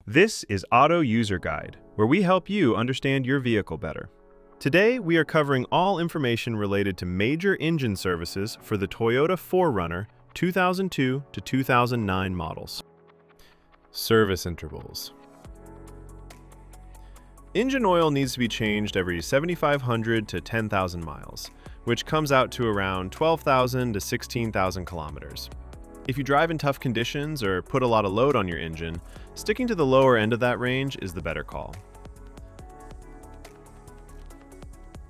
This is Auto User Guide, where we help you understand your vehicle better. Today, we are covering all information related to major engine services for the Toyota 4Runner 2002 to 2009 models. Service intervals. Engine oil needs to be changed every 7,500 to 10,000 miles, which comes out to around 12,000 to 16,000 kilometers. If you drive in tough conditions or put a lot of load on your engine, sticking to the lower end of that range is the better call.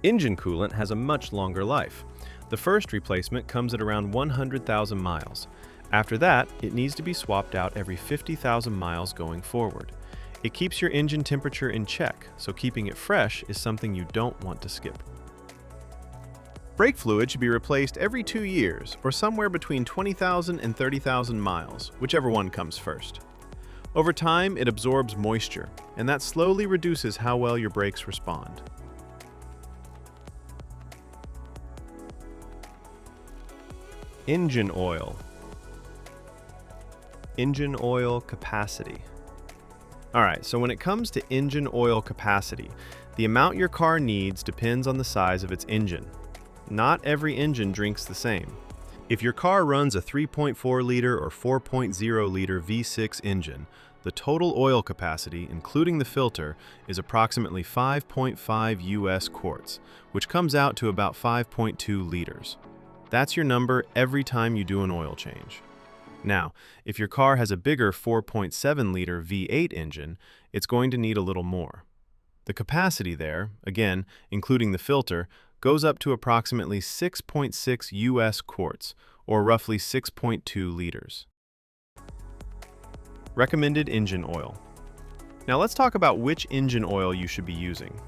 Engine coolant has a much longer life. The first replacement comes at around 100,000 miles. After that, it needs to be swapped out every 50,000 miles going forward. It keeps your engine temperature in check, so keeping it fresh is something you don't want to skip. Brake fluid should be replaced every 2 years, or somewhere between 20,000 and 30,000 miles, whichever one comes first. Over time, it absorbs moisture, and that slowly reduces how well your brakes respond. Engine oil. Engine oil capacity. Alright, so when it comes to engine oil capacity, the amount your car needs depends on the size of its engine. Not every engine drinks the same. If your car runs a 3.4-liter or 4.0-liter V6 engine, the total oil capacity, including the filter, is approximately 5.5 US quarts, which comes out to about 5.2 liters. That's your number every time you do an oil change. Now, if your car has a bigger 4.7-liter V8 engine, it's going to need a little more. The capacity there, again, including the filter, goes up to approximately 6.6 US quarts, or roughly 6.2 liters. Recommended engine oil. Now let's talk about which engine oil you should be using.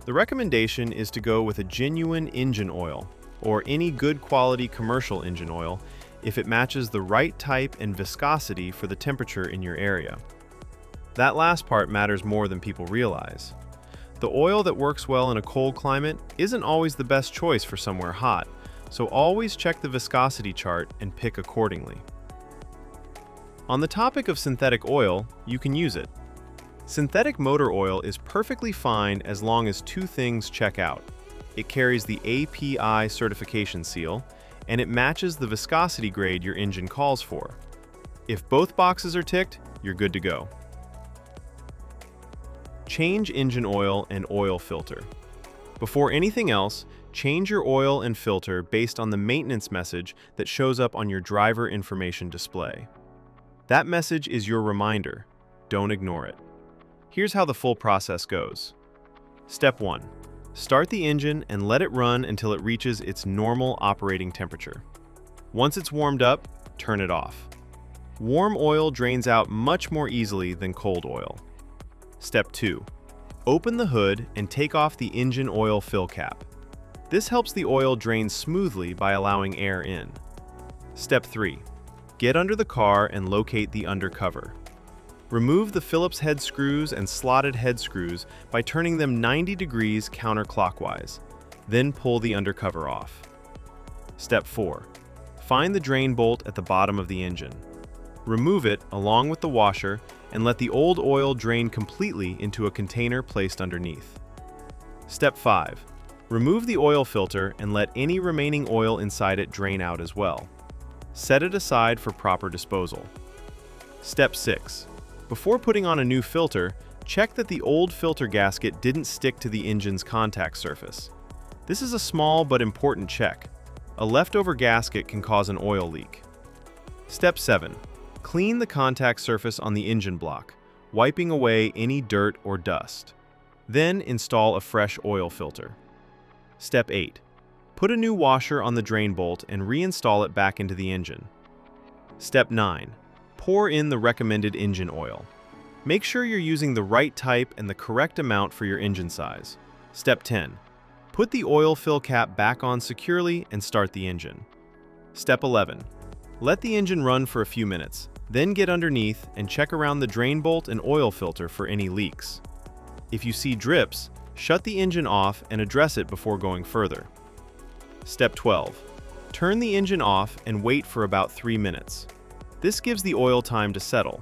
The recommendation is to go with a genuine engine oil, or any good quality commercial engine oil, if it matches the right type and viscosity for the temperature in your area. That last part matters more than people realize. The oil that works well in a cold climate isn't always the best choice for somewhere hot, so always check the viscosity chart and pick accordingly. On the topic of synthetic oil, you can use it. Synthetic motor oil is perfectly fine as long as two things check out. It carries the API certification seal, and it matches the viscosity grade your engine calls for. If both boxes are ticked, you're good to go. Change engine oil and oil filter. Before anything else, change your oil and filter based on the maintenance message that shows up on your driver information display. That message is your reminder. Don't ignore it. Here's how the full process goes. Step 1. Start the engine and let it run until it reaches its normal operating temperature. Once it's warmed up, turn it off. Warm oil drains out much more easily than cold oil. Step 2. Open the hood and take off the engine oil fill cap. This helps the oil drain smoothly by allowing air in. Step 3. Get under the car and locate the undercover. Remove the Phillips head screws and slotted head screws by turning them 90 degrees counterclockwise. Then pull the undercover off. Step 4. Find the drain bolt at the bottom of the engine. Remove it along with the washer and let the old oil drain completely into a container placed underneath. Step 5. Remove the oil filter and let any remaining oil inside it drain out as well. Set it aside for proper disposal. Step 6. Before putting on a new filter, check that the old filter gasket didn't stick to the engine's contact surface. This is a small but important check. A leftover gasket can cause an oil leak. Step 7. Clean the contact surface on the engine block, wiping away any dirt or dust. Then install a fresh oil filter. Step 8. Put a new washer on the drain bolt and reinstall it back into the engine. Step 9. Pour in the recommended engine oil. Make sure you're using the right type and the correct amount for your engine size. Step 10. Put the oil fill cap back on securely and start the engine. Step 11. Let the engine run for a few minutes, then get underneath and check around the drain bolt and oil filter for any leaks. If you see drips, shut the engine off and address it before going further. Step 12. Turn the engine off and wait for about 3 minutes. This gives the oil time to settle.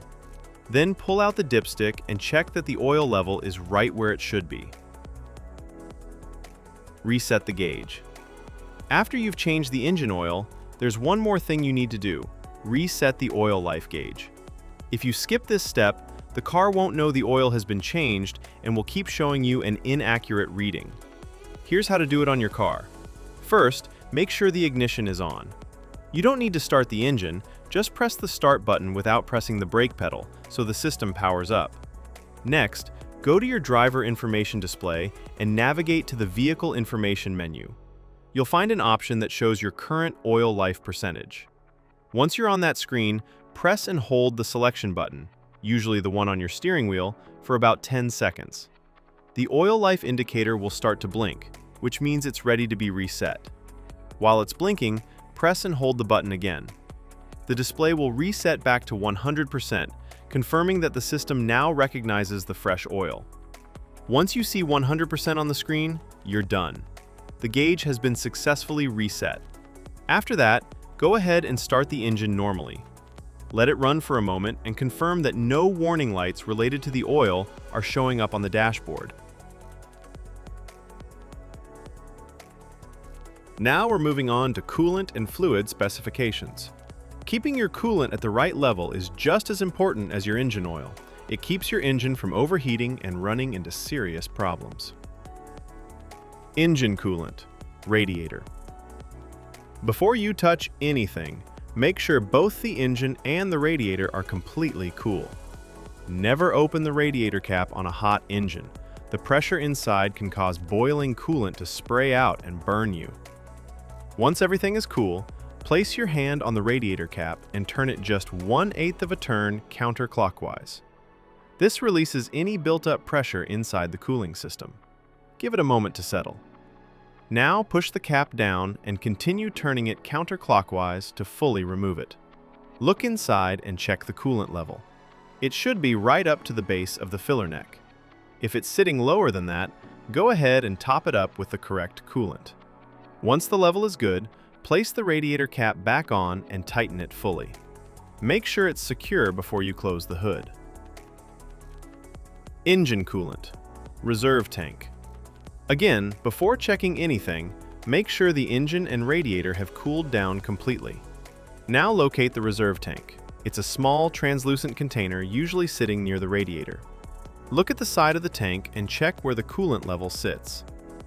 Then pull out the dipstick and check that the oil level is right where it should be. Reset the gauge. After you've changed the engine oil, there's one more thing you need to do: reset the oil life gauge. If you skip this step, the car won't know the oil has been changed and will keep showing you an inaccurate reading. Here's how to do it on your car. First, make sure the ignition is on. You don't need to start the engine, just press the start button without pressing the brake pedal so the system powers up. Next, go to your driver information display and navigate to the vehicle information menu. You'll find an option that shows your current oil life percentage. Once you're on that screen, press and hold the selection button, usually the one on your steering wheel, for about 10 seconds. The oil life indicator will start to blink, which means it's ready to be reset. While it's blinking, press and hold the button again. The display will reset back to 100%, confirming that the system now recognizes the fresh oil. Once you see 100% on the screen, you're done. The gauge has been successfully reset. After that, go ahead and start the engine normally. Let it run for a moment and confirm that no warning lights related to the oil are showing up on the dashboard. Now we're moving on to coolant and fluid specifications. Keeping your coolant at the right level is just as important as your engine oil. It keeps your engine from overheating and running into serious problems. Engine coolant, radiator. Before you touch anything, make sure both the engine and the radiator are completely cool. Never open the radiator cap on a hot engine. The pressure inside can cause boiling coolant to spray out and burn you. Once everything is cool, place your hand on the radiator cap and turn it just 1/8 of a turn counterclockwise. This releases any built-up pressure inside the cooling system. Give it a moment to settle. Now push the cap down and continue turning it counterclockwise to fully remove it. Look inside and check the coolant level. It should be right up to the base of the filler neck. If it's sitting lower than that, go ahead and top it up with the correct coolant. Once the level is good, place the radiator cap back on and tighten it fully. Make sure it's secure before you close the hood. Engine coolant, reserve tank. Again, before checking anything, make sure the engine and radiator have cooled down completely. Now locate the reserve tank. It's a small, translucent container usually sitting near the radiator. Look at the side of the tank and check where the coolant level sits.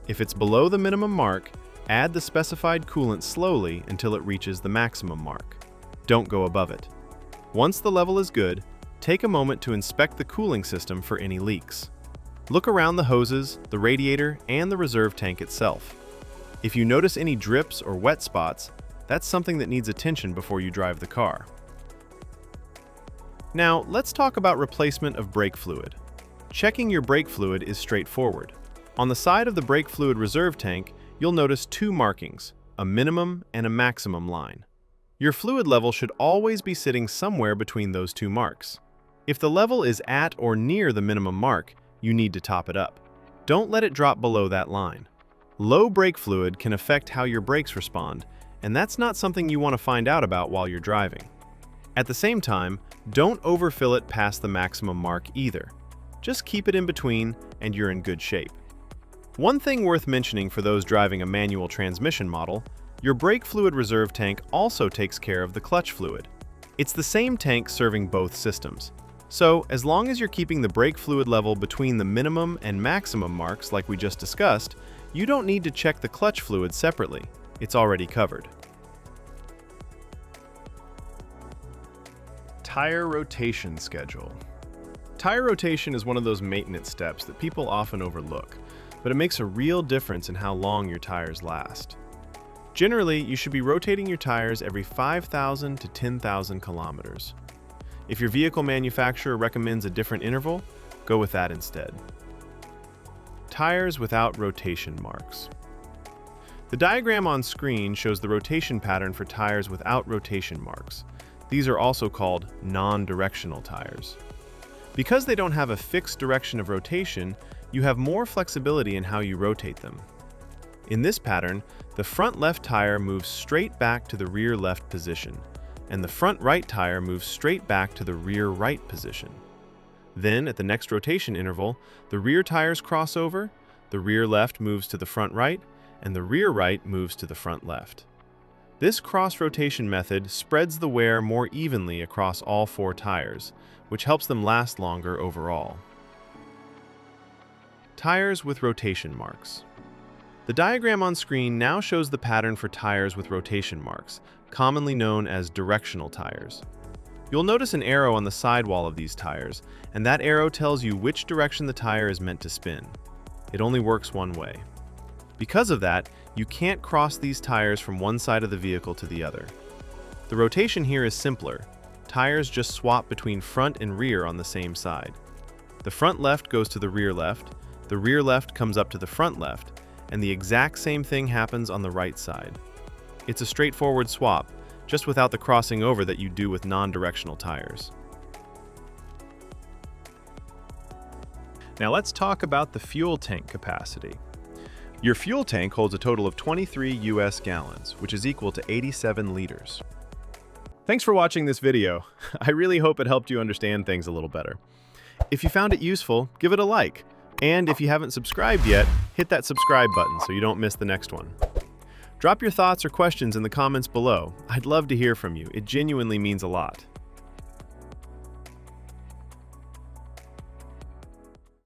If it's below the minimum mark, add the specified coolant slowly until it reaches the maximum mark. Don't go above it. Once the level is good, take a moment to inspect the cooling system for any leaks. Look around the hoses, the radiator, and the reserve tank itself. If you notice any drips or wet spots, that's something that needs attention before you drive the car. Now, let's talk about replacement of brake fluid. Checking your brake fluid is straightforward. On the side of the brake fluid reserve tank, you'll notice two markings, a minimum and a maximum line. Your fluid level should always be sitting somewhere between those two marks. If the level is at or near the minimum mark, you need to top it up. Don't let it drop below that line. Low brake fluid can affect how your brakes respond, and that's not something you want to find out about while you're driving. At the same time, don't overfill it past the maximum mark either. Just keep it in between and you're in good shape. One thing worth mentioning for those driving a manual transmission model, your brake fluid reserve tank also takes care of the clutch fluid. It's the same tank serving both systems. So, as long as you're keeping the brake fluid level between the minimum and maximum marks like we just discussed, you don't need to check the clutch fluid separately. It's already covered. Tire rotation schedule. Tire rotation is one of those maintenance steps that people often overlook, but it makes a real difference in how long your tires last. Generally, you should be rotating your tires every 5,000 to 10,000 kilometers. If your vehicle manufacturer recommends a different interval, go with that instead. Tires without rotation marks. The diagram on screen shows the rotation pattern for tires without rotation marks. These are also called non-directional tires. Because they don't have a fixed direction of rotation, you have more flexibility in how you rotate them. In this pattern, the front left tire moves straight back to the rear left position, and the front right tire moves straight back to the rear right position. Then, at the next rotation interval, the rear tires cross over, the rear left moves to the front right, and the rear right moves to the front left. This cross-rotation method spreads the wear more evenly across all 4 tires, which helps them last longer overall. Tires with rotation marks. The diagram on screen now shows the pattern for tires with rotation marks, commonly known as directional tires. You'll notice an arrow on the sidewall of these tires, and that arrow tells you which direction the tire is meant to spin. It only works one way. Because of that, you can't cross these tires from one side of the vehicle to the other. The rotation here is simpler. Tires just swap between front and rear on the same side. The front left goes to the rear left comes up to the front left, and the exact same thing happens on the right side. It's a straightforward swap, just without the crossing over that you do with non-directional tires. Now let's talk about the fuel tank capacity. Your fuel tank holds a total of 23 US gallons, which is equal to 87 liters. Thanks for watching this video. I really hope it helped you understand things a little better. If you found it useful, give it a like. And if you haven't subscribed yet, hit that subscribe button so you don't miss the next one. Drop your thoughts or questions in the comments below. I'd love to hear from you. It genuinely means a lot.